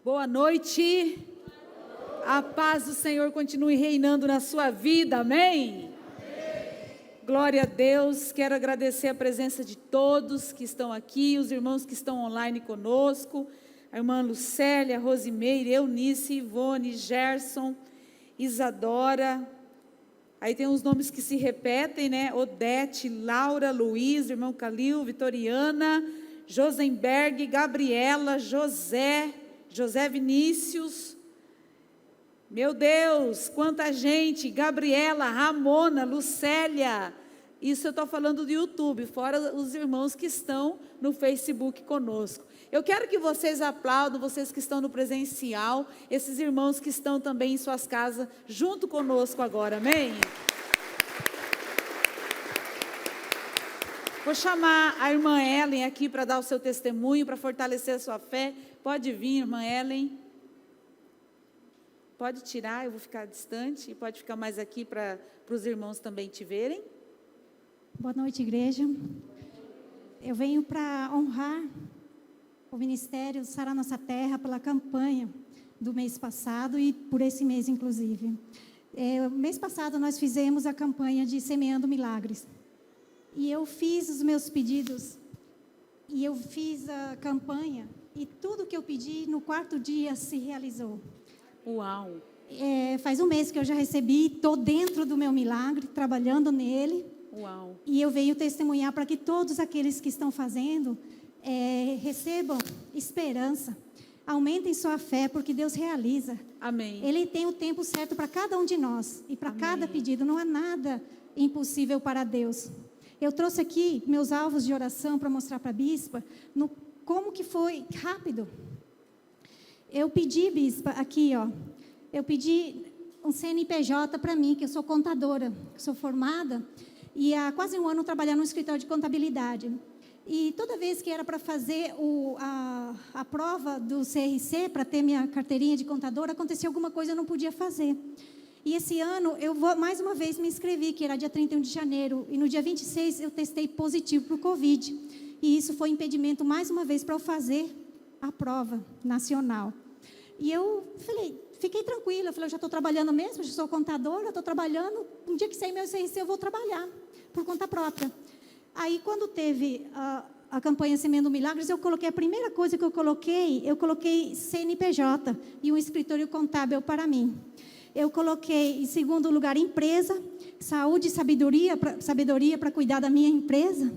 Boa noite. A paz do Senhor continue reinando na sua vida, amém? Glória a Deus. Quero agradecer a presença de todos que estão aqui, os irmãos que estão online conosco, a irmã Lucélia, Rosimeire, Eunice, Ivone, Gerson, Isadora. Aí tem uns nomes que se repetem, né? Odete, Laura, Luiz, irmão Calil, Vitoriana, Josenberg, Gabriela, José Vinícius. Meu Deus, quanta gente! Gabriela, Ramona, Lucélia. Isso eu estou falando do YouTube, fora os irmãos que estão no Facebook conosco. Eu quero que vocês aplaudam, vocês que estão no presencial, esses irmãos que estão também em suas casas, junto conosco agora, amém? Vou chamar a irmã Ellen aqui para dar o seu testemunho, para fortalecer a sua fé. Pode vir, irmã Ellen. Pode tirar, eu vou ficar distante, e pode ficar mais aqui para os irmãos também te verem. Boa noite, igreja. Eu venho para honrar o Ministério Sara Nossa Terra pela campanha do mês passado e por esse mês, inclusive. Mês passado nós fizemos a campanha de Semeando Milagres. E eu fiz os meus pedidos, e eu fiz a campanha, e tudo que eu pedi no quarto dia se realizou. Uau! Faz um mês que eu já recebi, estou dentro do meu milagre, trabalhando nele. Uau! E eu venho testemunhar para que todos aqueles que estão fazendo recebam esperança, aumentem sua fé, porque Deus realiza. Amém. Ele tem o tempo certo para cada um de nós, e para cada pedido, não há nada impossível para Deus. Eu trouxe aqui meus alvos de oração para mostrar para a bispa como que foi rápido. Eu pedi, bispa, aqui, ó, eu pedi um CNPJ para mim, que eu sou contadora, que sou formada, e há quase um ano trabalhando no escritório de contabilidade. E toda vez que era para fazer a prova do CRC, para ter minha carteirinha de contadora, acontecia alguma coisa, eu não podia fazer. E esse ano, mais uma vez me inscrevi, que era dia 31 de janeiro, e no dia 26 eu testei positivo para o Covid. E isso foi impedimento, mais uma vez, para eu fazer a prova nacional. E eu fiquei tranquila, eu já estou trabalhando mesmo, já sou contadora, estou trabalhando, um dia que sair meu CRC eu vou trabalhar, por conta própria. Aí, quando teve a campanha Semeando Milagres, a primeira coisa que eu coloquei CNPJ e um escritório contábil para mim. Eu coloquei, em segundo lugar, empresa, saúde e sabedoria para cuidar da minha empresa.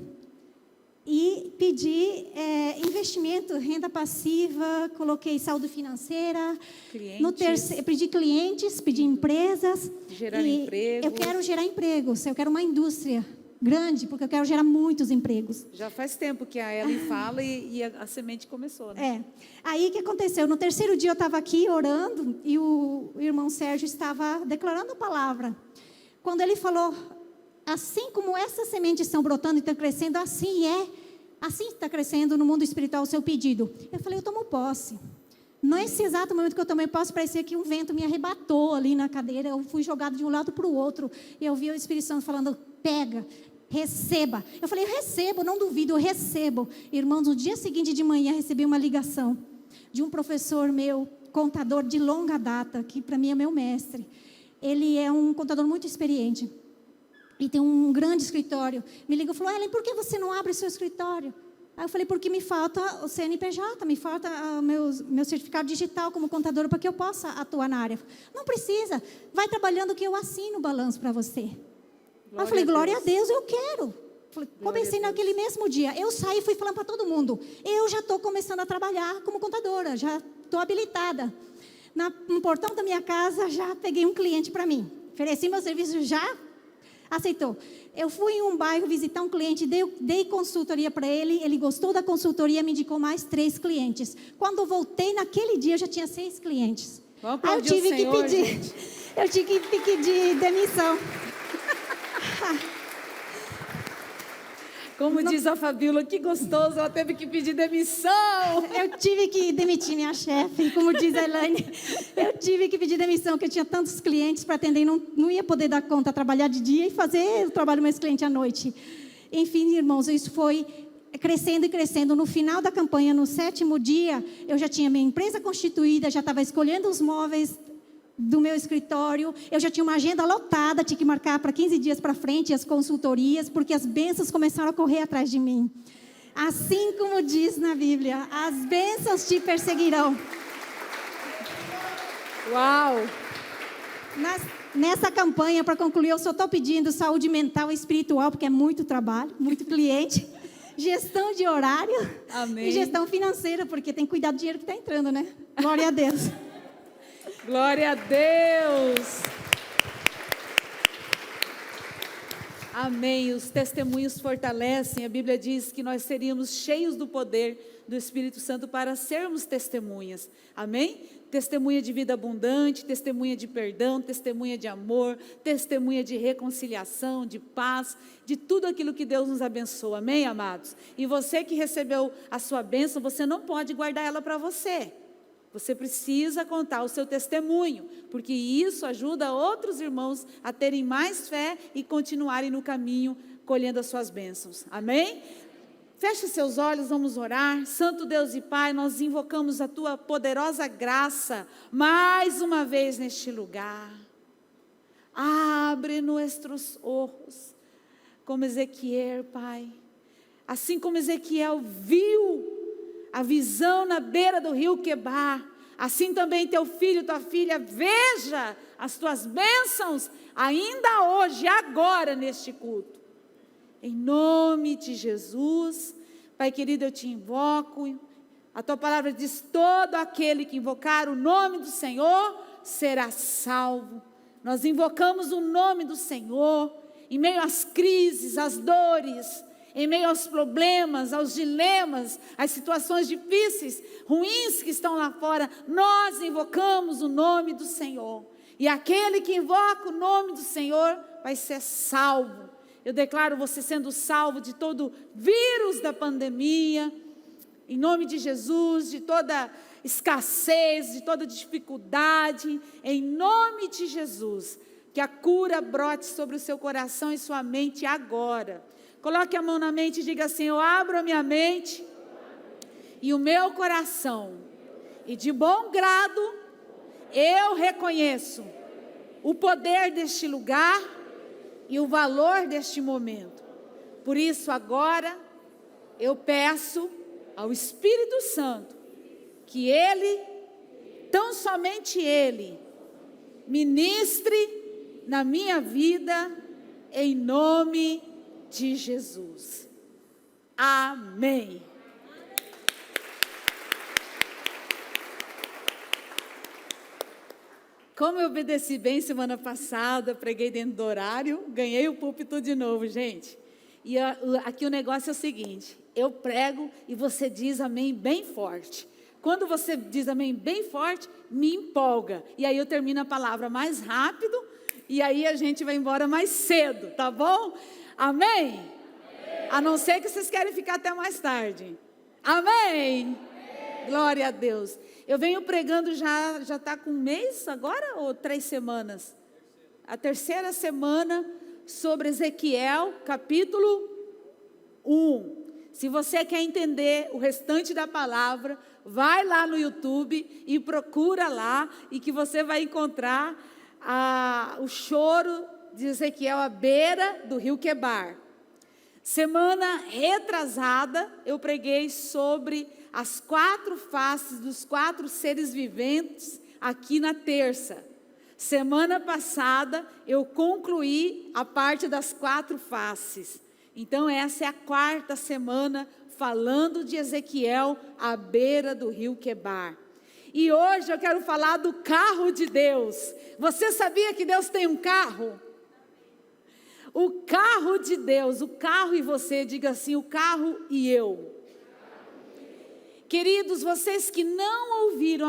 E pedi investimento, renda passiva, coloquei saúde financeira. Pedi clientes, pedi empresas. Gerar empregos. Eu quero gerar empregos, eu quero uma indústria grande, porque eu quero gerar muitos empregos. Já faz tempo que a Ellen fala e a semente começou, né? Aí o que aconteceu? No terceiro dia eu estava aqui orando e o irmão Sérgio estava declarando a palavra. Quando ele falou, assim como essas sementes estão brotando e estão crescendo, assim está crescendo no mundo espiritual o seu pedido. Eu falei, eu tomo posse. Nesse exato momento que eu tomei posse, parecia que um vento me arrebatou ali na cadeira, eu fui jogado de um lado para o outro, e eu vi o Espírito Santo falando, pega, receba. Eu falei, eu recebo, não duvido, eu recebo. Irmãos, no dia seguinte de manhã, recebi uma ligação de um professor meu, contador de longa data, que para mim é meu mestre. Ele é um contador muito experiente e tem um grande escritório. Me ligou e falou, Ellen, por que você não abre seu escritório? Aí eu falei, porque me falta o CNPJ, me falta meu certificado digital como contadora para que eu possa atuar na área. Não precisa, vai trabalhando que eu assino o balanço para você. Aí eu falei, glória a Deus, eu quero. Comecei naquele mesmo dia. Eu saí e fui falando para todo mundo. Eu já estou começando a trabalhar como contadora, já estou habilitada. No portão da minha casa, já peguei um cliente para mim. Ofereci meu serviço, já aceitou. Eu fui em um bairro visitar um cliente, dei consultoria para ele, ele gostou da consultoria, me indicou mais 3 clientes. Quando eu voltei, naquele dia, eu já tinha 6 clientes. Aí eu tive que pedir demissão. Como diz a Fabíola, que gostoso, ela teve que pedir demissão. Eu tive que demitir minha chefe, como diz a Elaine. Eu tive que pedir demissão, porque eu tinha tantos clientes para atender, não ia poder dar conta, trabalhar de dia e fazer o trabalho dos meus clientes à noite. Enfim, irmãos, isso foi crescendo e crescendo. No final da campanha, no 7º dia, eu já tinha minha empresa constituída, já estava escolhendo os móveis do meu escritório, eu já tinha uma agenda lotada, tinha que marcar para 15 dias para frente as consultorias, porque as bênçãos começaram a correr atrás de mim. Assim como diz na Bíblia, as bênçãos te perseguirão. Uau! Nessa campanha, para concluir, eu só estou pedindo saúde mental e espiritual, porque é muito trabalho, muito cliente, gestão de horário. Amém. E gestão financeira, porque tem que cuidar do dinheiro que está entrando, né? Glória a Deus. Glória a Deus. Amém. Os testemunhos fortalecem. A Bíblia diz que nós seríamos cheios do poder do Espírito Santo para sermos testemunhas. Amém? Testemunha de vida abundante, testemunha de perdão, testemunha de amor, testemunha de reconciliação, de paz, de tudo aquilo que Deus nos abençoa. Amém, amados? E você que recebeu a sua bênção, você não pode guardar ela para você. Você precisa contar o seu testemunho, porque isso ajuda outros irmãos a terem mais fé e continuarem no caminho, colhendo as suas bênçãos. Amém? Feche seus olhos, vamos orar. Santo Deus e Pai, nós invocamos a Tua poderosa graça, mais uma vez neste lugar. Abre nossos olhos, como Ezequiel, Pai. Assim como Ezequiel viu a visão na beira do rio Quebar, assim também teu filho, tua filha, veja as tuas bênçãos, ainda hoje, agora, neste culto. Em nome de Jesus, Pai querido, eu te invoco. A tua palavra diz: todo aquele que invocar o nome do Senhor será salvo. Nós invocamos o nome do Senhor em meio às crises, às dores, em meio aos problemas, aos dilemas, às situações difíceis, ruins que estão lá fora. Nós invocamos o nome do Senhor. E aquele que invoca o nome do Senhor vai ser salvo. Eu declaro você sendo salvo de todo vírus da pandemia, em nome de Jesus, de toda escassez, de toda dificuldade, em nome de Jesus, que a cura brote sobre o seu coração e sua mente agora. Coloque a mão na mente e diga assim: eu abro a minha mente e o meu coração, e de bom grado eu reconheço o poder deste lugar e o valor deste momento. Por isso agora eu peço ao Espírito Santo que Ele, tão somente Ele, ministre na minha vida, em nome de Jesus. Amém. Como eu obedeci bem semana passada, preguei dentro do horário, ganhei o púlpito de novo, gente. E aqui o negócio é o seguinte: eu prego e você diz amém bem forte. Quando você diz amém bem forte, me empolga. E aí eu termino a palavra mais rápido e aí a gente vai embora mais cedo, tá bom? Amém? A não ser que vocês querem ficar até mais tarde. Amém? Glória a Deus. Eu venho pregando já está com um mês agora ou 3 semanas? A 3ª semana sobre Ezequiel, capítulo 1. Se você quer entender o restante da palavra, vai lá no YouTube e procura lá, e que você vai encontrar o choro de Ezequiel à beira do rio Quebar. Semana retrasada, eu preguei sobre as 4 faces dos 4 seres viventes aqui na terça. Semana passada, eu concluí a parte das 4 faces. Então, essa é a 4ª semana falando de Ezequiel à beira do rio Quebar. E hoje eu quero falar do carro de Deus. Você sabia que Deus tem um carro? O carro de Deus, o carro e você, diga assim: o carro e eu. Queridos, vocês que não ouviram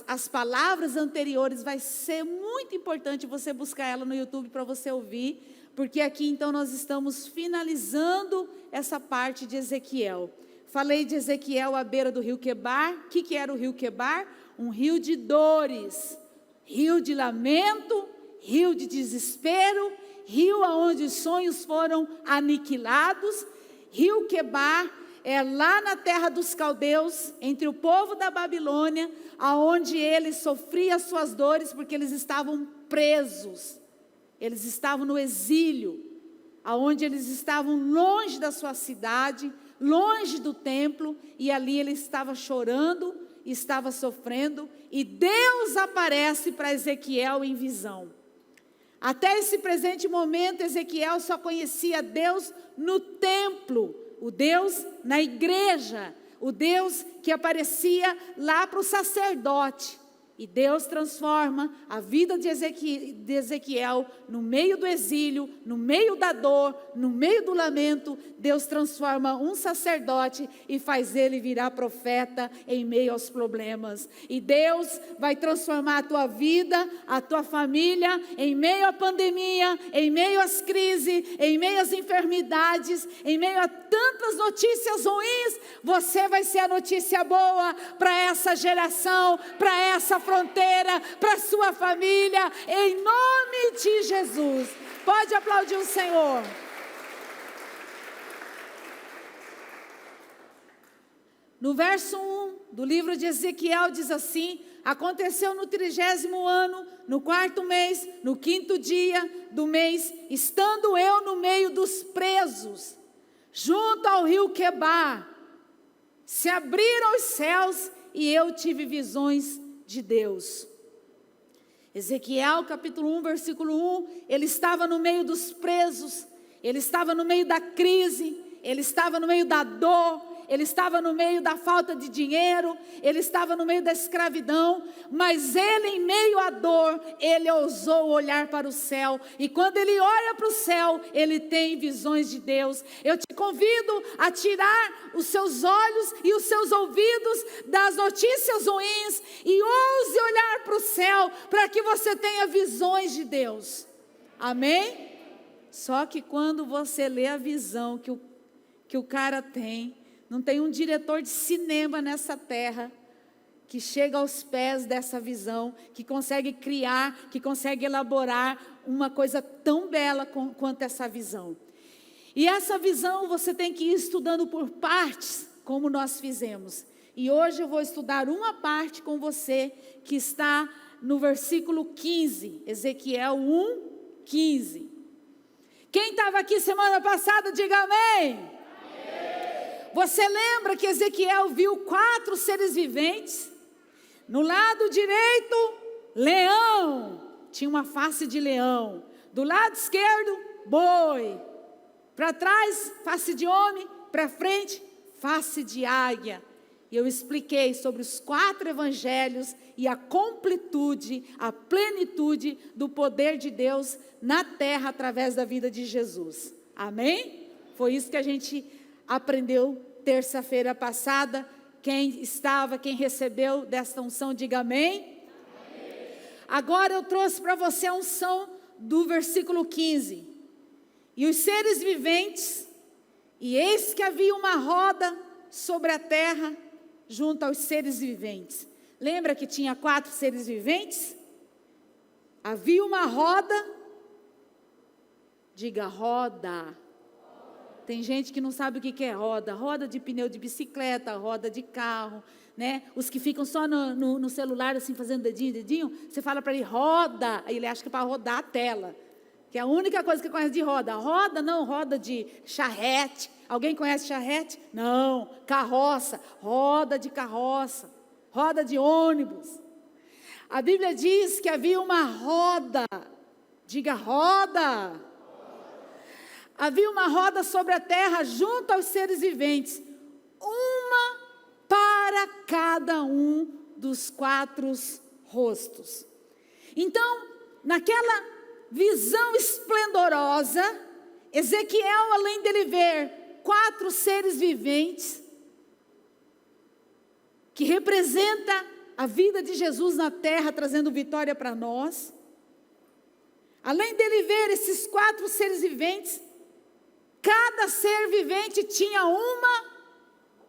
as palavras anteriores, vai ser muito importante você buscar ela no YouTube para você ouvir, porque aqui então nós estamos finalizando essa parte de Ezequiel. Falei de Ezequiel à beira do rio Quebar. O que era o rio Quebar? Um rio de dores, rio de lamento, rio de desespero, rio onde os sonhos foram aniquilados. Rio Quebar é lá na terra dos caldeus, entre o povo da Babilônia, aonde ele sofria as suas dores, porque eles estavam presos, eles estavam no exílio, aonde eles estavam longe da sua cidade, longe do templo, e ali ele estava chorando, estava sofrendo, e Deus aparece para Ezequiel em visão. Até esse presente momento, Ezequiel só conhecia Deus no templo, o Deus na igreja, o Deus que aparecia lá para o sacerdote. E Deus transforma a vida de Ezequiel no meio do exílio, no meio da dor, no meio do lamento. Deus transforma um sacerdote e faz ele virar profeta em meio aos problemas. E Deus vai transformar a tua vida, a tua família, em meio à pandemia, em meio às crises, em meio às enfermidades, em meio a tantas notícias ruins. Você vai ser a notícia boa para essa geração, para essa fronteira, para a sua família, em nome de Jesus. Pode aplaudir o Senhor. No verso 1 do livro de Ezequiel diz assim: aconteceu no 30º ano, no 4º mês, no 5º dia do mês, estando eu no meio dos presos, junto ao rio Quebar, se abriram os céus e eu tive visões de Deus. Ezequiel capítulo 1, versículo 1, ele estava no meio dos presos, ele estava no meio da crise, ele estava no meio da dor, ele estava no meio da falta de dinheiro, ele estava no meio da escravidão, mas ele, em meio à dor, ele ousou olhar para o céu, e quando ele olha para o céu, ele tem visões de Deus. Eu te convido a tirar os seus olhos e os seus ouvidos das notícias ruins, e ouse olhar para o céu, para que você tenha visões de Deus, amém? Só que quando você lê a visão que o cara tem, não tem um diretor de cinema nessa terra que chega aos pés dessa visão, que consegue criar, que consegue elaborar uma coisa tão bela quanto essa visão. E essa visão você tem que ir estudando por partes, como nós fizemos. E hoje eu vou estudar uma parte com você, que está no versículo 15, Ezequiel 1, 15. Quem estava aqui semana passada, diga amém. Você lembra que Ezequiel viu 4 seres viventes? No lado direito, leão, tinha uma face de leão. Do lado esquerdo, boi. Para trás, face de homem. Para frente, face de águia. E eu expliquei sobre os 4 evangelhos e a completude, a plenitude do poder de Deus na terra através da vida de Jesus. Amém? Foi isso que a gente aprendeu terça-feira passada. Quem recebeu desta unção, diga amém. Amém. Agora eu trouxe para você a unção do versículo 15. E os seres viventes, e eis que havia uma roda sobre a terra, junto aos seres viventes. Lembra que tinha 4 seres viventes? Havia uma roda, diga roda. Tem gente que não sabe o que é roda. Roda de pneu de bicicleta, roda de carro, né? Os que ficam só no celular assim, fazendo dedinho. Você fala para ele, roda. Aí ele acha que é para rodar a tela. Que é a única coisa que conhece de roda. Roda não, roda de charrete. Alguém conhece charrete? Não. Carroça, roda de carroça. Roda de ônibus. A Bíblia diz que havia uma roda. Diga roda. Havia uma roda sobre a terra junto aos seres viventes, uma para cada um dos 4 rostos. Então, naquela visão esplendorosa, Ezequiel, além dele ver 4 seres viventes, que representa a vida de Jesus na terra, trazendo vitória para nós, além dele ver esses 4 seres viventes, cada ser vivente tinha uma,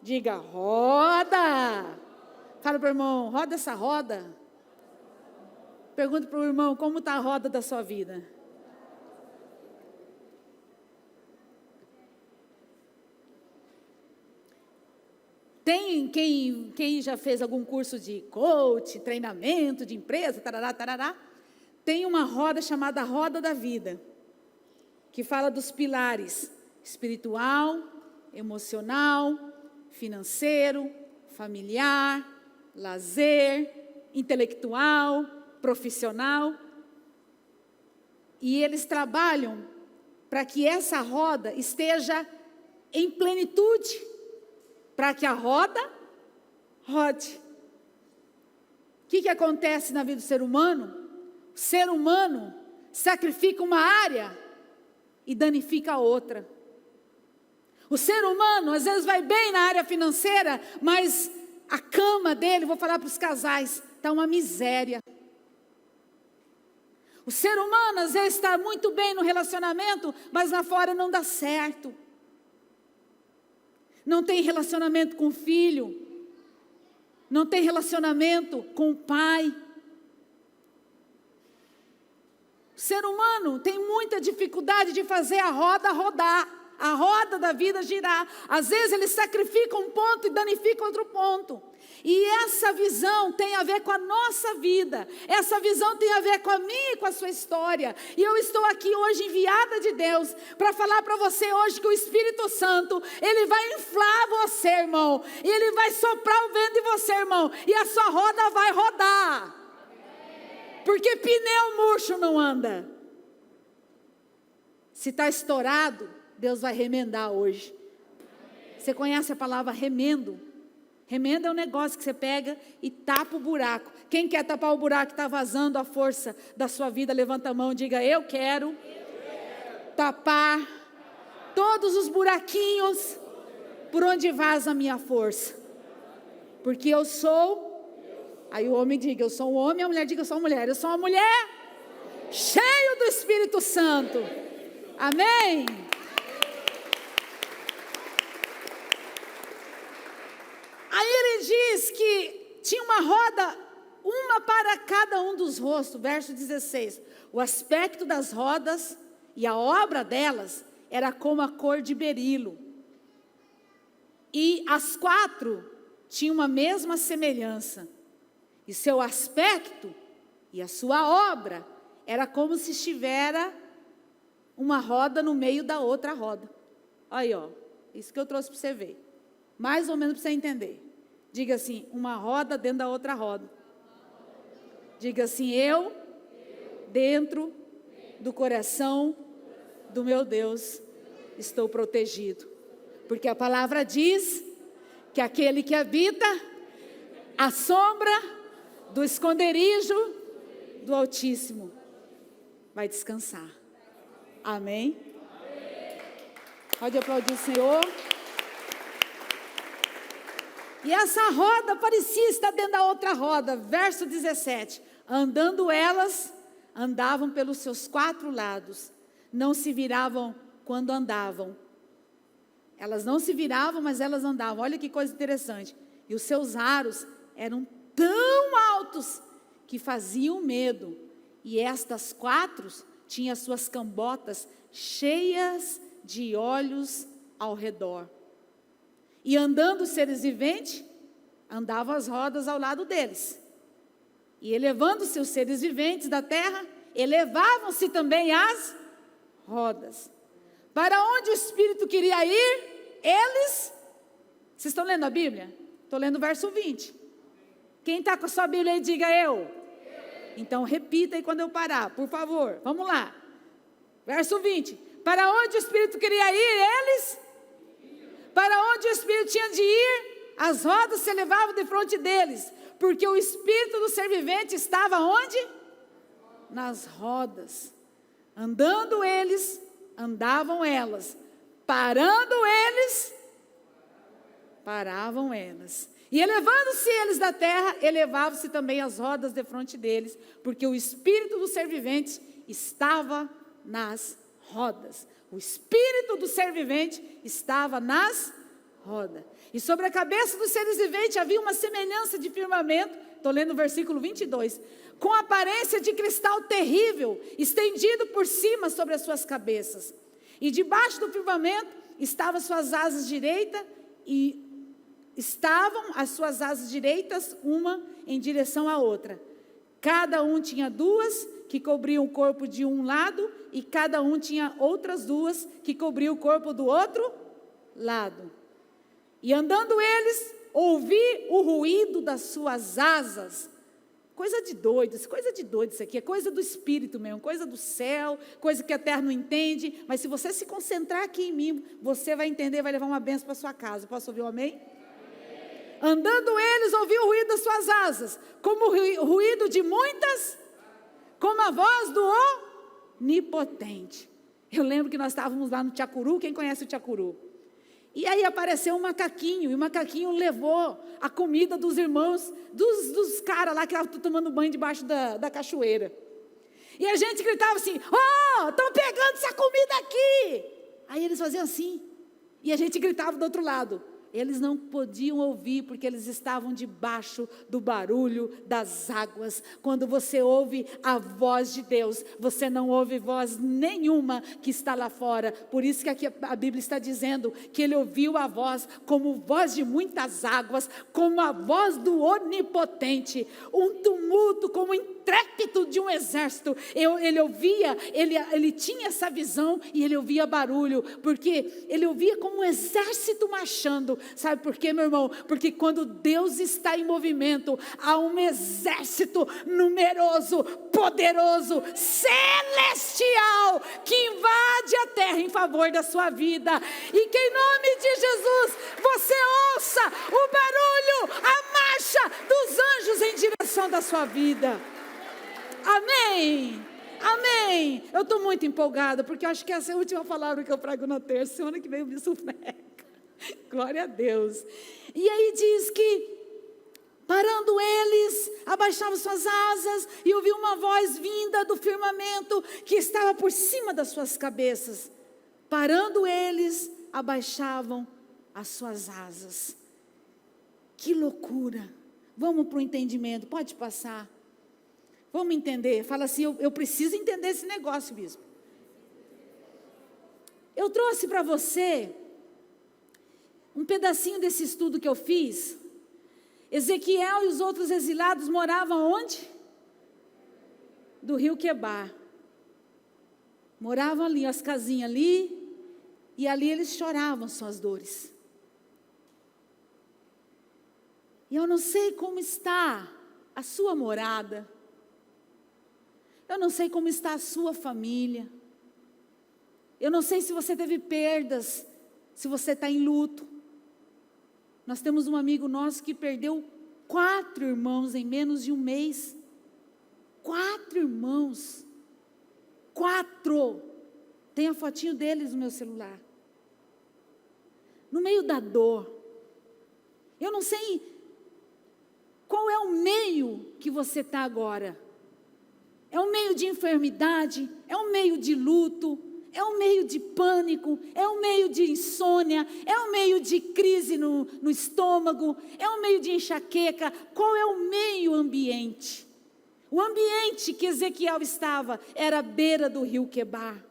diga roda. Fala para o irmão, roda essa roda. Pergunta para o irmão, como está a roda da sua vida? Tem quem já fez algum curso de coach, treinamento de empresa, tarará, tarará, tem uma roda chamada Roda da Vida, que fala dos pilares espiritual, emocional, financeiro, familiar, lazer, intelectual, profissional. E eles trabalham para que essa roda esteja em plenitude, para que a roda rode. O que acontece na vida do ser humano? O ser humano sacrifica uma área e danifica a outra. O ser humano às vezes vai bem na área financeira, mas a cama dele, vou falar para os casais, está uma miséria. O ser humano às vezes está muito bem no relacionamento, mas lá fora não dá certo. Não tem relacionamento com o filho, não tem relacionamento com o pai. O ser humano tem muita dificuldade de fazer a roda rodar, a roda da vida girar. Às vezes ele sacrifica um ponto e danifica outro ponto. E essa visão tem a ver com a nossa vida. Essa visão tem a ver com a minha e com a sua história. E eu estou aqui hoje enviada de Deus para falar para você hoje que o Espírito Santo, ele vai inflar você, irmão. E ele vai soprar o vento em você, irmão. E a sua roda vai rodar. Porque pneu murcho não anda. Se está estourado, Deus vai remendar hoje. Você conhece a palavra remendo? Remendo é um negócio que você pega e tapa o buraco. Quem quer tapar o buraco que está vazando a força da sua vida, levanta a mão e diga: eu quero tapar todos os buraquinhos por onde vaza a minha força. Porque eu sou, aí o homem diga: eu sou um homem, a mulher diga: eu sou uma mulher. Eu sou uma mulher cheia do Espírito Santo. Amém? Aí ele diz que tinha uma roda, uma para cada um dos rostos, verso 16. O aspecto das rodas e a obra delas era como a cor de berilo. E as quatro tinham uma mesma semelhança. E seu aspecto e a sua obra era como se estivera uma roda no meio da outra roda. Aí, ó, isso que eu trouxe para você ver. Mais ou menos para você entender. Diga assim: uma roda dentro da outra roda. Diga assim: eu dentro do coração do meu Deus estou protegido. Porque a palavra diz que aquele que habita a sombra do esconderijo do Altíssimo vai descansar. Amém? Pode aplaudir o Senhor. E essa roda parecia estar dentro da outra roda. Verso 17. Andando elas, andavam pelos seus quatro lados. Não se viravam quando andavam. Elas não se viravam, mas elas andavam. Olha que coisa interessante. E os seus aros eram tão altos que faziam medo. E estas quatro tinham suas cambotas cheias de olhos ao redor. E andando os seres viventes, andavam as rodas ao lado deles. E elevando-se os seres viventes da terra, elevavam-se também as rodas. Para onde o Espírito queria ir, eles... Vocês estão lendo a Bíblia? Estou lendo o verso 20. Quem está com a sua Bíblia aí, diga eu. Então repita aí quando eu parar, por favor. Vamos lá. Verso 20. Para onde o Espírito queria ir, eles... Para onde o Espírito tinha de ir, as rodas se elevavam de frente deles, porque o Espírito do ser vivente estava onde? Nas rodas. Andando eles, andavam elas. Parando eles, paravam elas. E elevando-se eles da terra, elevavam-se também as rodas de frente deles, porque o Espírito do ser vivente estava nas rodas. O Espírito do ser vivente estava nas rodas. E sobre a cabeça dos seres viventes havia uma semelhança de firmamento, estou lendo o versículo 22, com aparência de cristal terrível, estendido por cima sobre as suas cabeças. E debaixo do firmamento estavam suas asas direita e estavam as suas asas direitas, uma em direção à outra. Cada um tinha duas que cobriam o corpo de um lado, e cada um tinha outras duas que cobriam o corpo do outro lado. E andando eles, ouvi o ruído das suas asas. Coisa de doido isso aqui, é coisa do Espírito mesmo, coisa do céu, coisa que a terra não entende, mas se você se concentrar aqui em mim, você vai entender, vai levar uma bênção para sua casa. Posso ouvir um amém? Andando eles, ouvi o ruído das suas asas, como o ruído de muitas, como a voz do Onipotente. Eu lembro que nós estávamos lá no Tchacuru, quem conhece o Tchacuru? E aí apareceu um macaquinho, e o macaquinho levou a comida dos irmãos, dos caras lá que estavam tomando banho debaixo da cachoeira. E a gente gritava assim, estão pegando essa comida aqui. Aí eles faziam assim, e a gente gritava do outro lado. Eles não podiam ouvir, porque eles estavam debaixo do barulho das águas. Quando você ouve a voz de Deus, você não ouve voz nenhuma que está lá fora. Por isso que aqui a Bíblia está dizendo que ele ouviu a voz como voz de muitas águas, como a voz do Onipotente, um tumulto como intrépito de um exército. Ele ouvia, ele tinha essa visão e ele ouvia barulho, porque ele ouvia como um exército marchando. Sabe por quê, meu irmão? Porque quando Deus está em movimento, há um exército numeroso, poderoso, celestial, que invade a terra em favor da sua vida. E que em nome de Jesus, você ouça o barulho, a marcha dos anjos em direção da sua vida. Amém. Amém. Eu estou muito empolgada, porque eu acho que essa é a última palavra que eu prego na terça. Semana que vem eu me sufrego. Glória a Deus. E aí diz que, parando eles, abaixavam suas asas e ouviu uma voz vinda do firmamento que estava por cima das suas cabeças. Parando eles, abaixavam as suas asas. Que loucura. Vamos para o entendimento, pode passar. Vamos entender, fala assim, eu preciso entender esse negócio, bispo. Eu trouxe para você um pedacinho desse estudo que eu fiz. Ezequiel e os outros exilados moravam onde? Do rio Quebar. Moravam ali, as casinhas ali, e ali eles choravam suas dores. E eu não sei como está a sua morada. Eu não sei como está a sua família. Eu não sei se você teve perdas, se você está em luto. Nós temos um amigo nosso que perdeu 4 irmãos em menos de um mês. 4 irmãos. 4. Tem a fotinho deles no meu celular. No meio da dor. Eu não sei qual é o meio que você está agora. É um meio de enfermidade, é um meio de luto, é um meio de pânico, é um meio de insônia, é um meio de crise no estômago, é um meio de enxaqueca. Qual é o meio ambiente? O ambiente que Ezequiel estava era à beira do rio Quebar.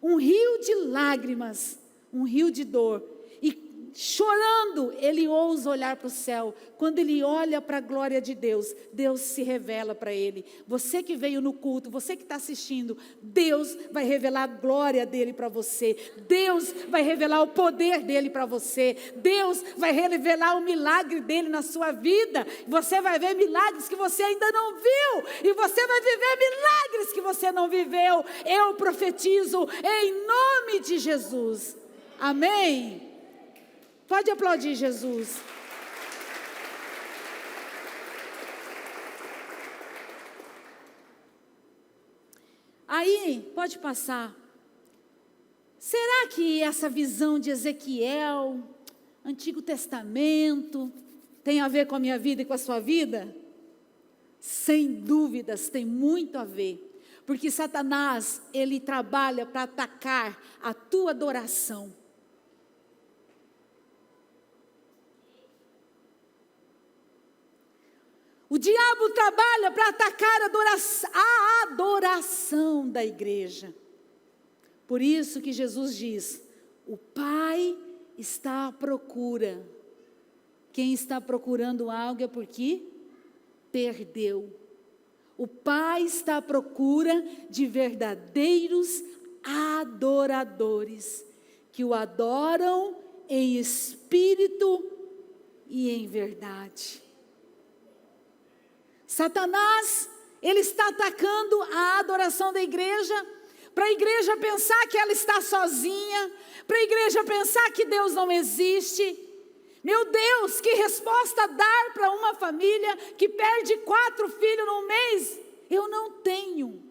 Um rio de lágrimas, um rio de dor. E chorando, ele ousa olhar para o céu. Quando ele olha para a glória de Deus, Deus se revela para ele. Você que veio no culto, você que está assistindo, Deus vai revelar a glória dele para você. Deus vai revelar o poder dele para você. Deus vai revelar o milagre dele na sua vida. Você vai ver milagres que você ainda não viu. E você vai viver milagres que você não viveu. Eu profetizo em nome de Jesus. Amém? Pode aplaudir Jesus. Aí, pode passar. Será que essa visão de Ezequiel, Antigo Testamento, tem a ver com a minha vida e com a sua vida? Sem dúvidas, tem muito a ver. Porque Satanás, ele trabalha para atacar a tua adoração. O diabo trabalha para atacar a adoração da igreja. Por isso que Jesus diz, o Pai está à procura Quem está procurando algo é porque perdeu. O Pai está à procura de verdadeiros adoradores, que o adoram em espírito e em verdade. Satanás, ele está atacando a adoração da igreja, para a igreja pensar que ela está sozinha, para a igreja pensar que Deus não existe. Meu Deus, que resposta dar para uma família que perde 4 filhos num mês? Eu não tenho.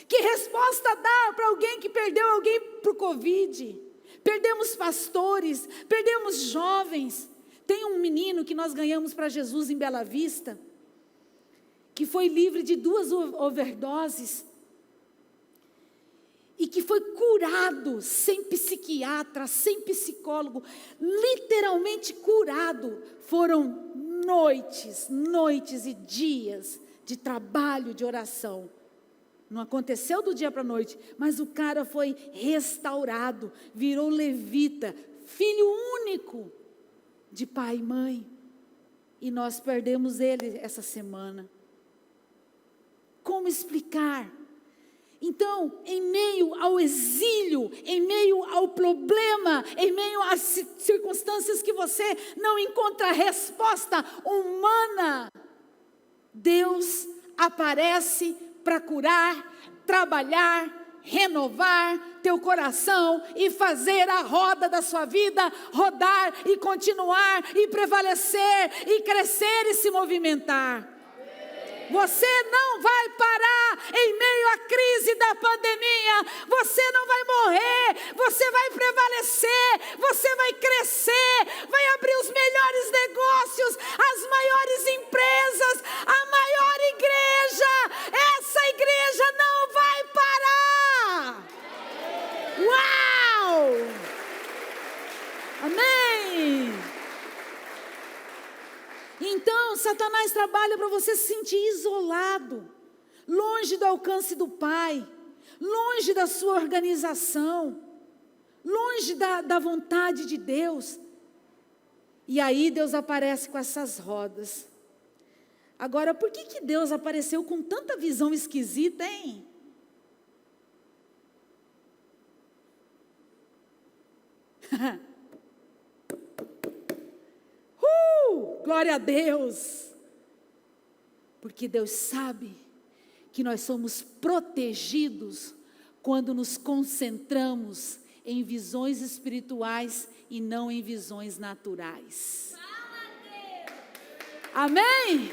Que resposta dar para alguém que perdeu alguém para o Covid? Perdemos pastores, perdemos jovens. Tem um menino que nós ganhamos para Jesus em Bela Vista, que foi livre de 2 overdoses, e que foi curado, sem psiquiatra, sem psicólogo, literalmente curado. Foram noites e dias de trabalho, de oração. Não aconteceu do dia para a noite, mas o cara foi restaurado, virou levita, filho único de pai e mãe. E nós perdemos ele essa semana. Como explicar? Então, em meio ao exílio, em meio ao problema, em meio às circunstâncias que você não encontra resposta humana, Deus aparece para curar, trabalhar, renovar teu coração e fazer a roda da sua vida rodar e continuar e prevalecer e crescer e se movimentar. Você não vai parar em meio à crise da pandemia. Você não vai morrer. Você vai prevalecer. Você vai crescer. Vai abrir os melhores negócios, as maiores empresas, a maior igreja. Essa igreja não vai parar. Uau! Amém! Então, Satanás trabalha para você se sentir isolado, longe do alcance do Pai, longe da sua organização, longe da vontade de Deus. E aí Deus aparece com essas rodas. Agora, por que Deus apareceu com tanta visão esquisita, hein? Glória a Deus, porque Deus sabe que nós somos protegidos quando nos concentramos em visões espirituais e não em visões naturais. Amém?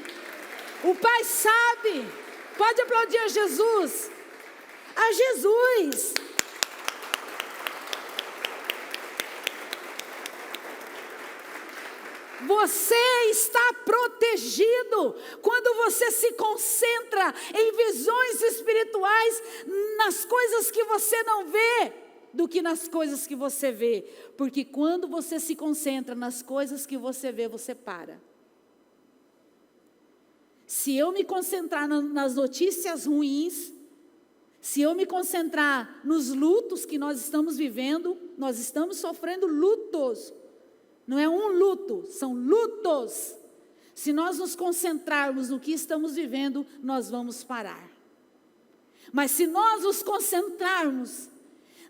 O Pai sabe. Pode aplaudir a Jesus. A Jesus. Você está protegido quando você se concentra em visões espirituais, nas coisas que você não vê, do que nas coisas que você vê. Porque quando você se concentra nas coisas que você vê, você para. Se eu me concentrar nas notícias ruins, se eu me concentrar nos lutos que nós estamos vivendo, nós estamos sofrendo lutos. Não é um luto, são lutos. Se nós nos concentrarmos no que estamos vivendo, nós vamos parar. Mas se nós nos concentrarmos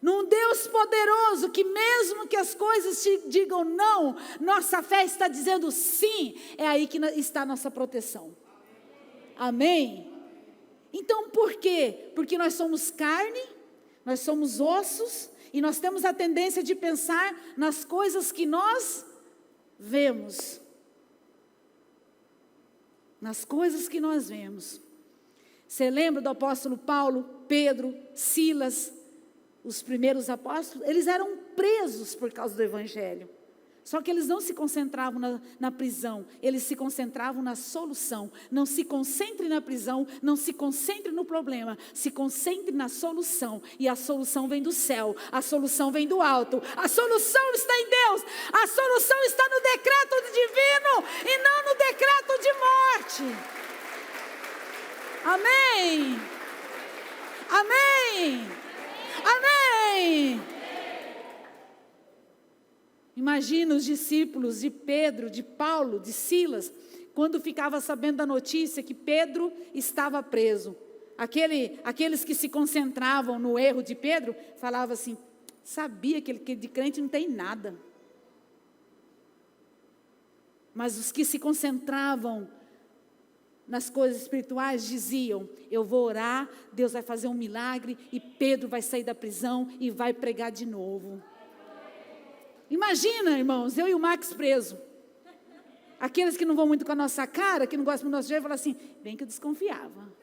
num Deus poderoso, que mesmo que as coisas te digam não, nossa fé está dizendo sim, é aí que está a nossa proteção. Amém? Então por quê? Porque nós somos carne, nós somos ossos, e nós temos a tendência de pensar nas coisas que nós vemos. Nas coisas que nós vemos. Você lembra do apóstolo Paulo, Pedro, Silas, os primeiros apóstolos? Eles eram presos por causa do evangelho. Só que eles não se concentravam na prisão, eles se concentravam na solução. Não se concentre na prisão, não se concentre no problema, se concentre na solução. E a solução vem do céu, a solução vem do alto, a solução está em Deus, a solução está no decreto divino e não no decreto de morte. Amém? Amém? Amém? Imagina os discípulos de Pedro, de Paulo, de Silas, quando ficava sabendo da notícia que Pedro estava preso. Aqueles que se concentravam no erro de Pedro, falavam assim, sabia que de crente não tem nada. Mas os que se concentravam nas coisas espirituais diziam, eu vou orar, Deus vai fazer um milagre e Pedro vai sair da prisão e vai pregar de novo. Imagina, irmãos, eu e o Max preso. Aqueles que não vão muito com a nossa cara, que não gostam do nosso jeito, falam assim, bem que eu desconfiava.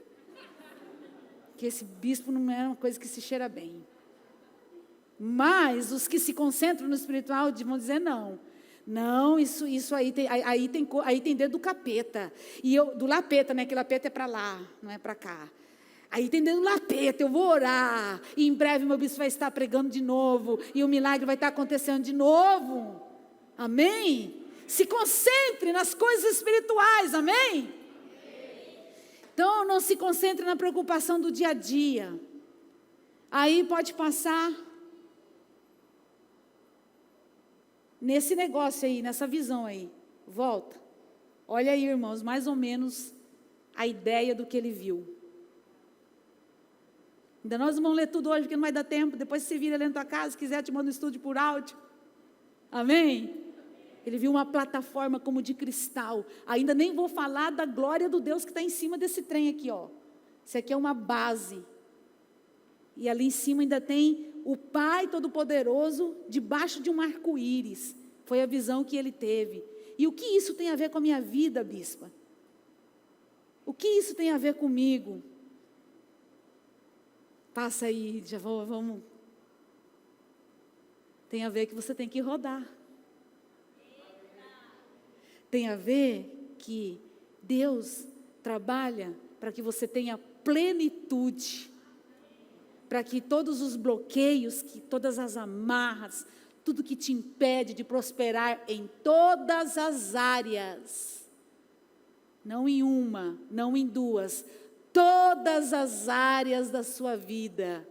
Que esse bispo não é uma coisa que se cheira bem. Mas os que se concentram no espiritual vão dizer não. Não, isso aí tem dedo do capeta. Do lapeta, né? Que lapeta é para lá, não é para cá. Aí tem dedo do lapeta, eu vou orar. E em breve meu bispo vai estar pregando de novo. E o milagre vai estar acontecendo de novo. Amém? Se concentre nas coisas espirituais, amém? Então não se concentre na preocupação do dia a dia. Aí pode passar nesse negócio aí, nessa visão aí. Volta. Olha aí, irmãos, mais ou menos a ideia do que ele viu. Ainda nós não vamos ler tudo hoje, porque não vai dar tempo. Depois você vira ali na tua casa, se quiser, te manda um estúdio por áudio. Amém? Ele viu uma plataforma como de cristal. Ainda nem vou falar da glória do Deus que está em cima desse trem aqui, ó. Isso aqui é uma base. E ali em cima ainda tem o Pai Todo-Poderoso debaixo de um arco-íris. Foi a visão que ele teve. E o que isso tem a ver com a minha vida, bispa? O que isso tem a ver comigo? Passa aí, vamos. Tem a ver que você tem que rodar. Tem a ver que Deus trabalha para que você tenha plenitude. Para que todos os bloqueios, que todas as amarras, tudo que te impede de prosperar em todas as áreas, não em uma, não em duas, todas as áreas da sua vida,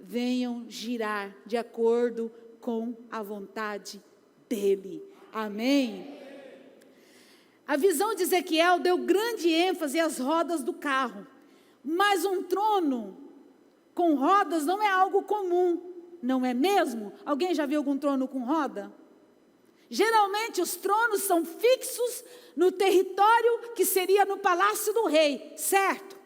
venham girar de acordo com a vontade dEle. Amém? A visão de Ezequiel deu grande ênfase às rodas do carro, mas um trono com rodas não é algo comum, não é mesmo? Alguém já viu algum trono com roda? Geralmente os tronos são fixos no território que seria no palácio do rei, certo?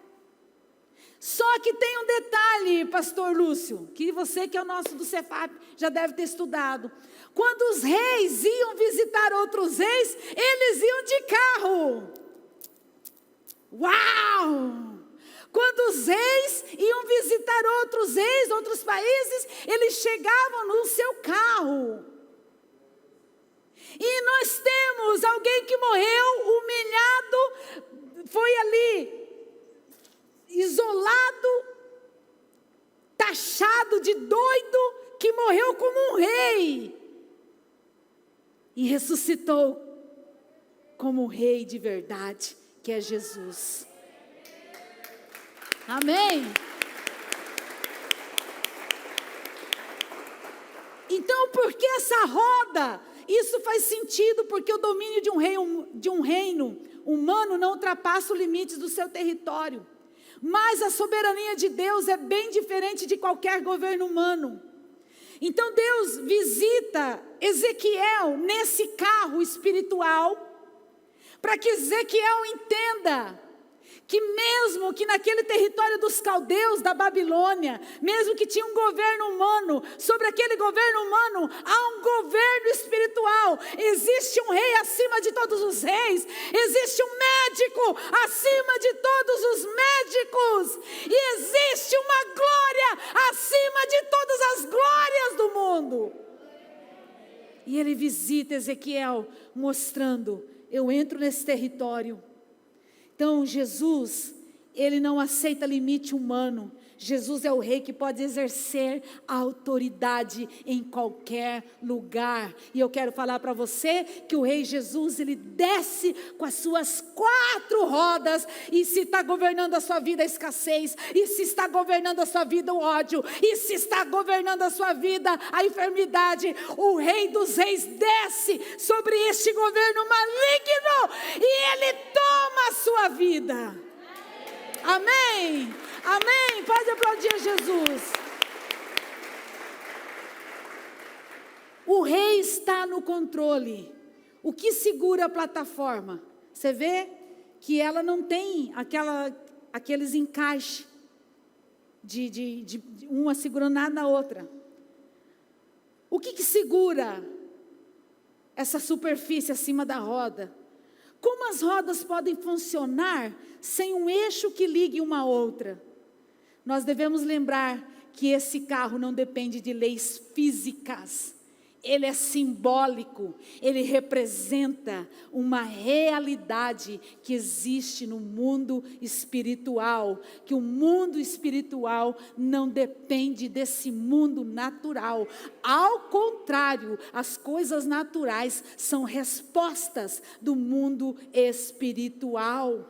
Só que tem um detalhe, pastor Lúcio, que você que é o nosso do Cefap já deve ter estudado. Quando os reis iam visitar outros reis, eles iam de carro. Uau! Quando os reis iam visitar outros reis, outros países, eles chegavam no seu carro. E nós temos alguém que morreu humilhado, foi ali isolado, taxado de doido, que morreu como um rei e ressuscitou como um rei de verdade, que é Jesus. Amém? Então, por que essa roda? Isso faz sentido porque o domínio de um reino humano não ultrapassa os limites do seu território. Mas a soberania de Deus é bem diferente de qualquer governo humano. Então Deus visita Ezequiel nesse carro espiritual, para que Ezequiel entenda que mesmo que naquele território dos caldeus da Babilônia, mesmo que tinha um governo humano, sobre aquele governo humano há um governo espiritual. Existe um rei acima de todos os reis, existe um médico acima de todos os médicos, e existe uma glória acima de todas as glórias do mundo. E ele visita Ezequiel mostrando, eu entro nesse território. Então Jesus Ele não aceita limite humano. Jesus é o rei que pode exercer a autoridade em qualquer lugar. E eu quero falar para você que o rei Jesus, ele desce com as suas 4 rodas. E se está governando a sua vida a escassez, e se está governando a sua vida o ódio, e se está governando a sua vida a enfermidade, o rei dos reis desce sobre este governo maligno e ele toma a sua vida. Amém, amém, pode aplaudir Jesus. O rei está no controle. O que segura a plataforma? Você vê que ela não tem aqueles encaixes de uma segurando nada na outra. O que segura essa superfície acima da roda? Como as rodas podem funcionar sem um eixo que ligue uma à outra? Nós devemos lembrar que esse carro não depende de leis físicas. Ele é simbólico, ele representa uma realidade que existe no mundo espiritual, que o mundo espiritual não depende desse mundo natural. Ao contrário, as coisas naturais são respostas do mundo espiritual.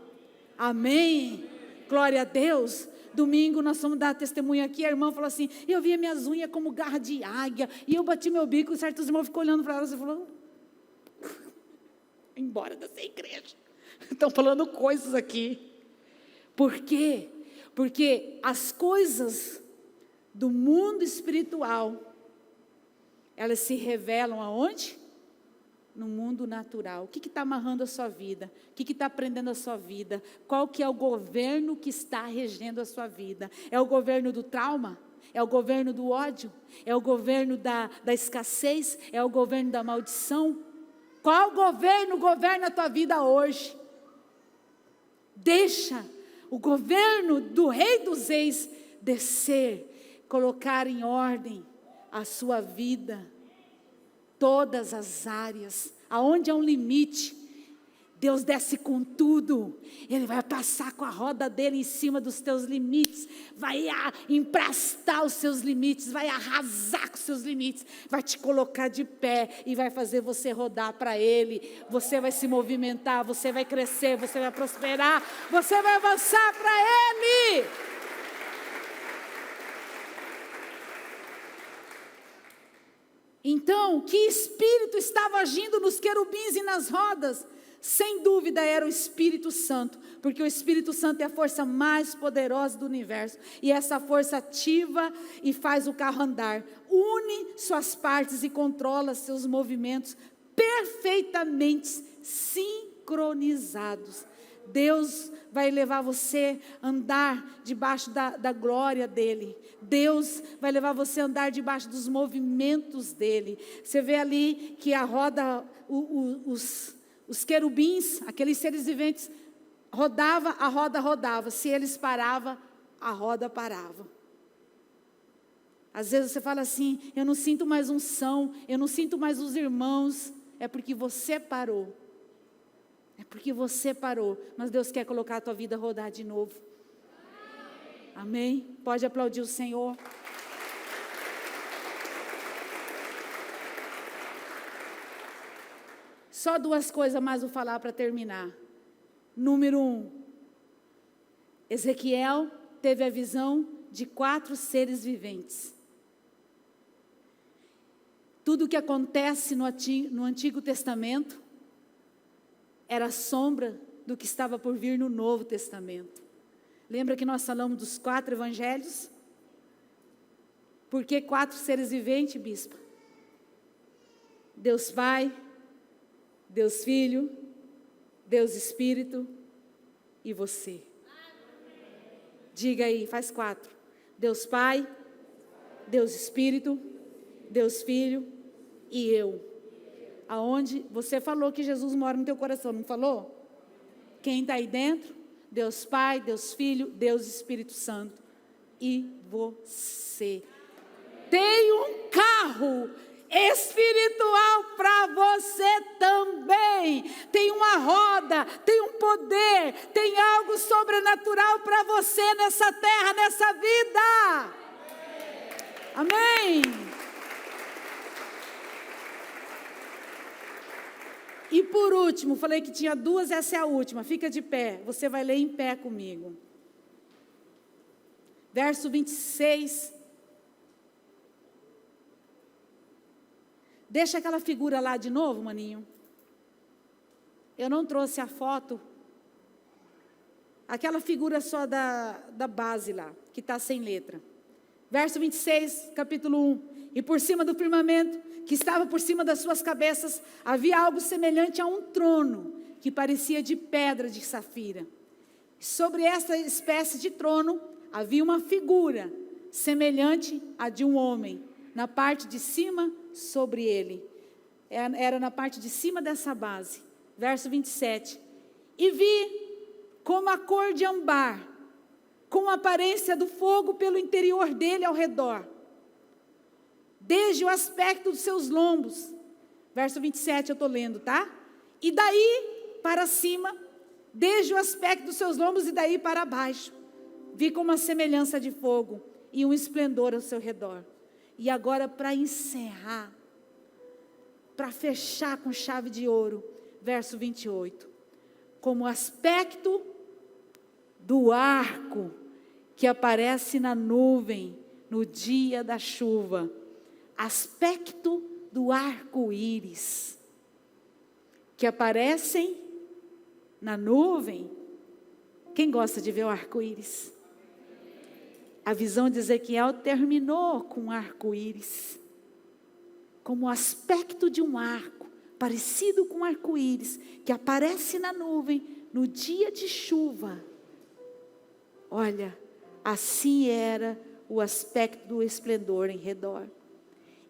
Amém? Glória a Deus. Domingo nós fomos dar testemunho aqui, a irmã falou assim, eu via minhas unhas como garra de águia, e eu bati meu bico, e certos irmãos ficou olhando para ela, e falou, embora dessa igreja, estão falando coisas aqui. Por quê? Porque as coisas do mundo espiritual, elas se revelam aonde? No mundo natural. O que está amarrando a sua vida? O que está prendendo a sua vida? Qual que é o governo que está regendo a sua vida? É o governo do trauma? É o governo do ódio? É o governo da escassez? É o governo da maldição? Qual governo governa a tua vida hoje? Deixa o governo do Rei dos Reis descer, colocar em ordem a sua vida. Todas as áreas, aonde há um limite, Deus desce com tudo. Ele vai passar com a roda dele em cima dos teus limites, vai emplastar os seus limites, vai arrasar com os seus limites, vai te colocar de pé e vai fazer você rodar para ele. Você vai se movimentar, você vai crescer, você vai prosperar, você vai avançar para ele. Então, que espírito estava agindo nos querubins e nas rodas? Sem dúvida era o Espírito Santo, porque o Espírito Santo é a força mais poderosa do universo, e essa força ativa e faz o carro andar, une suas partes e controla seus movimentos perfeitamente sincronizados. Deus vai levar você a andar debaixo da glória dEle. Deus vai levar você a andar debaixo dos movimentos dEle. Você vê ali que a roda, os querubins, aqueles seres viventes, a roda rodava. Se eles paravam, a roda parava. Às vezes você fala assim, eu não sinto mais unção, eu não sinto mais os irmãos. É porque você parou. É porque você parou, mas Deus quer colocar a tua vida a rodar de novo. Amém? Pode aplaudir o Senhor. Só 2 coisas mais vou falar para terminar. Número 1, Ezequiel teve a visão de 4 seres viventes. Tudo o que acontece no Antigo Testamento era sombra do que estava por vir no Novo Testamento. Lembra que nós falamos dos 4 evangelhos? Por que 4 seres viventes, bispa? Deus Pai, Deus Filho, Deus Espírito e você. Diga aí, faz 4. Deus Pai, Deus Espírito, Deus Filho e eu. Aonde você falou que Jesus mora no teu coração, não falou? Quem está aí dentro? Deus Pai, Deus Filho, Deus Espírito Santo e você. Tem um carro espiritual para você também. Tem uma roda, tem um poder, tem algo sobrenatural para você nessa terra, nessa vida. Amém. E por último, falei que tinha duas, essa é a última. Fica de pé, você vai ler em pé comigo. Verso 26. Deixa aquela figura lá de novo, maninho. Eu não trouxe a foto. Aquela figura só da base lá, que está sem letra. Verso 26, capítulo 1. E por cima do firmamento, que estava por cima das suas cabeças, havia algo semelhante a um trono, que parecia de pedra de safira. Sobre essa espécie de trono, havia uma figura, semelhante à de um homem, na parte de cima, sobre ele. Era na parte de cima dessa base. Verso 27. E vi como a cor de âmbar, com a aparência do fogo pelo interior dele ao redor, desde o aspecto dos seus lombos. Verso 27 eu estou lendo, tá? E daí para cima, desde o aspecto dos seus lombos e daí para baixo, vi como uma semelhança de fogo e um esplendor ao seu redor. E agora para encerrar, para fechar com chave de ouro, verso 28. Como o aspecto do arco que aparece na nuvem no dia da chuva. Aspecto do arco-íris que aparecem na nuvem. Quem gosta de ver o arco-íris? A visão de Ezequiel terminou com um arco-íris, como o aspecto de um arco, parecido com um arco-íris, que aparece na nuvem no dia de chuva. Olha, assim era o aspecto do esplendor em redor.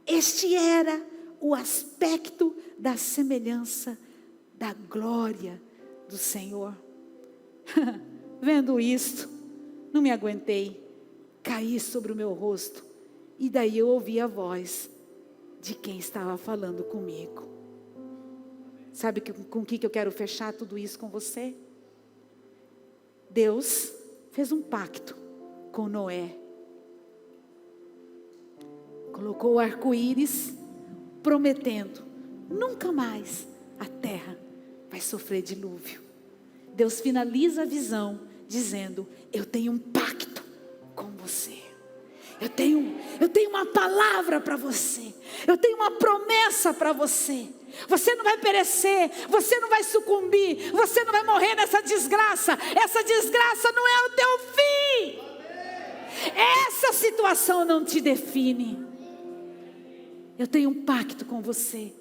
Este era o aspecto da semelhança da glória do Senhor. Vendo isto, não me aguentei, caí sobre o meu rosto, e daí eu ouvi a voz de quem estava falando comigo. Sabe com o que eu quero fechar tudo isso com você? Deus fez um pacto com Noé. Colocou o arco-íris, prometendo, nunca mais a terra vai sofrer dilúvio. Deus finaliza a visão, dizendo, eu tenho um pacto com você. Eu tenho uma palavra para você. Eu tenho uma promessa para você. Você não vai perecer, você não vai sucumbir, você não vai morrer nessa desgraça. Essa desgraça não é o teu fim. Essa situação não te define. Eu tenho um pacto com você.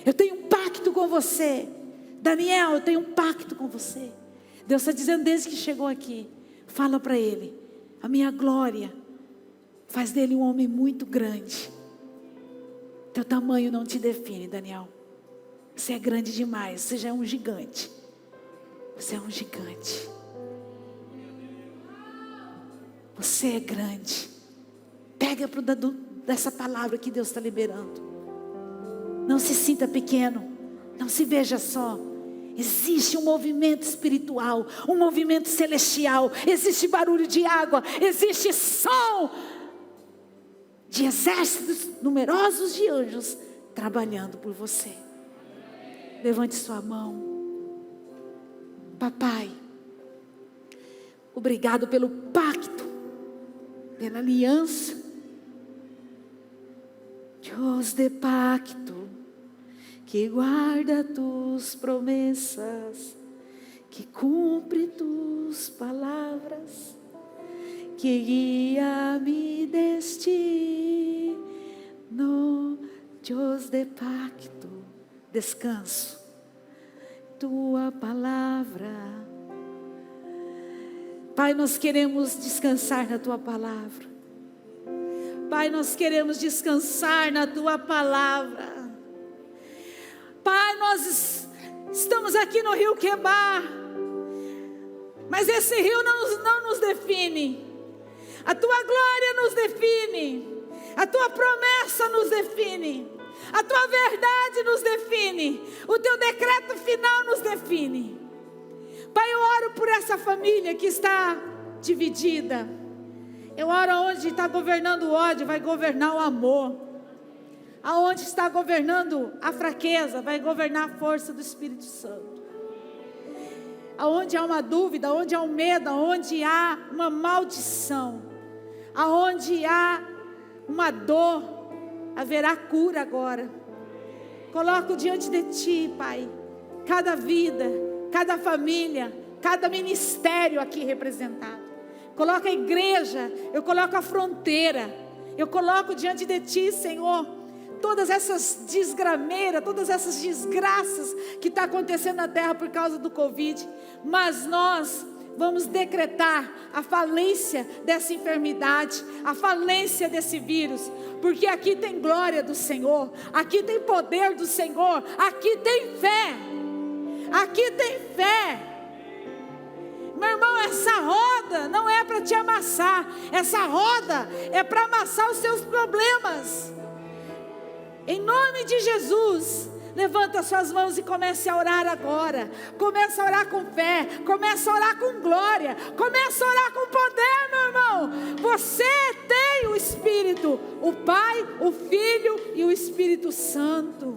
Eu tenho um pacto com você. Daniel, eu tenho um pacto com você. Deus está dizendo desde que chegou aqui. Fala para ele. A minha glória faz dele um homem muito grande. Teu tamanho não te define, Daniel. Você é grande demais. Você já é um gigante. Você é um gigante. Você é grande. Pega dessa palavra que Deus está liberando. Não se sinta pequeno. Não se veja só. Existe um movimento espiritual, um movimento celestial. Existe barulho de água. Existe som de exércitos numerosos de anjos trabalhando por você. Levante sua mão. Papai, obrigado pelo pacto, pela aliança. Deus de pacto, que guarda tus promessas, que cumpre tus palavras, que guia-me destino. Deus de pacto, descanso, tua palavra. Pai, nós queremos descansar na tua palavra. Pai, nós queremos descansar na tua palavra. Pai, nós estamos aqui no Rio Quebar, mas esse rio não nos define. A tua glória nos define. A tua promessa nos define. A tua verdade nos define. O teu decreto final nos define. Pai, eu oro por essa família que está dividida. Eu oro onde está governando o ódio, vai governar o amor. Aonde está governando a fraqueza, vai governar a força do Espírito Santo. Aonde há uma dúvida, aonde há um medo, aonde há uma maldição, aonde há uma dor, haverá cura agora. Coloco diante de Ti, Pai, cada vida, cada família, cada ministério aqui representado. Coloco a igreja, eu coloco a fronteira, eu coloco diante de Ti, Senhor, todas essas desgrameiras, todas essas desgraças que está acontecendo na terra por causa do Covid. Mas nós vamos decretar a falência dessa enfermidade, a falência desse vírus, porque aqui tem glória do Senhor, aqui tem poder do Senhor, aqui tem fé, aqui tem fé. Meu irmão, essa roda não é para te amassar, essa roda é para amassar os seus problemas. Em nome de Jesus, levanta suas mãos e comece a orar agora. Comece a orar com fé, comece a orar com glória, comece a orar com poder, meu irmão. Você tem o Espírito, o Pai, o Filho e o Espírito Santo.